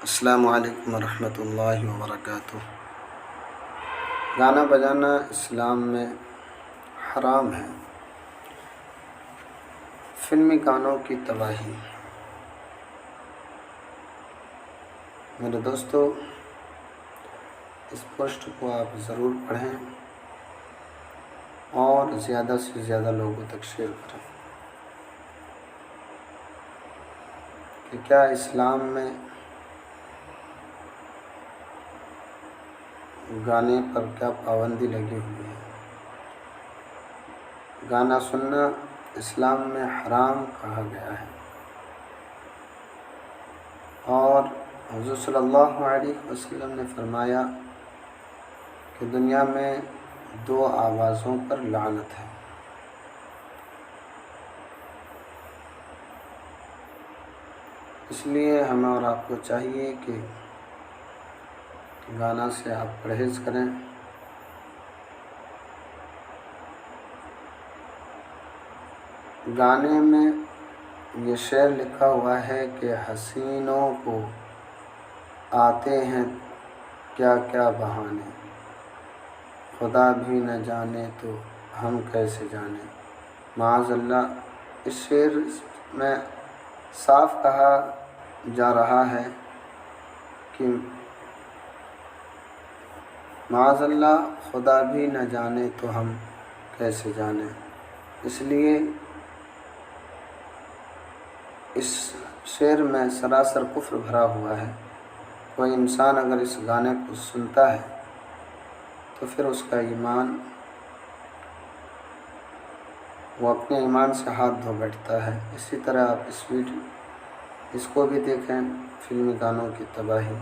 السلام علیکم ورحمۃ اللہ وبرکاتہ۔ گانا بجانا اسلام میں حرام ہے۔ فلمی گانوں کی تباہی۔ میرے دوستو، اس پوسٹ کو آپ ضرور پڑھیں اور زیادہ سے زیادہ لوگوں تک شیئر کریں کہ کیا اسلام میں گانے پر کیا پابندی لگی ہوئی ہے۔ گانا سننا اسلام میں حرام کہا گیا ہے، اور حضور صلی اللہ علیہ وسلم نے فرمایا کہ دنیا میں 2 آوازوں پر لعنت ہے۔ اس لیے ہمیں اور آپ کو چاہیے کہ گانا سے آپ پرہیز کریں۔ گانے میں یہ شعر لکھا ہوا ہے کہ حسینوں کو آتے ہیں کیا کیا بہانے، خدا بھی نہ جانے تو ہم کیسے جانیں۔ معاذ اللہ، اس شعر میں صاف کہا جا رہا ہے کہ معاذ اللہ، خدا بھی نہ جانے تو ہم کیسے جانیں۔ اس لیے اس شعر میں سراسر کفر بھرا ہوا ہے۔ کوئی انسان اگر اس گانے کو سنتا ہے تو پھر اس کا ایمان، وہ اپنے ایمان سے ہاتھ دھو بیٹھتا ہے۔ اسی طرح آپ اس کو بھی دیکھیں، فلمی گانوں کی تباہی۔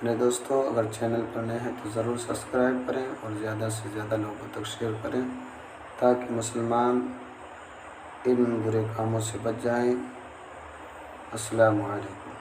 میرے دوستو، اگر چینل پر نئے ہیں تو ضرور سبسکرائب کریں اور زیادہ سے زیادہ لوگوں تک شیئر کریں تاکہ مسلمان ان برے کاموں سے بچ جائیں۔ السلام علیکم۔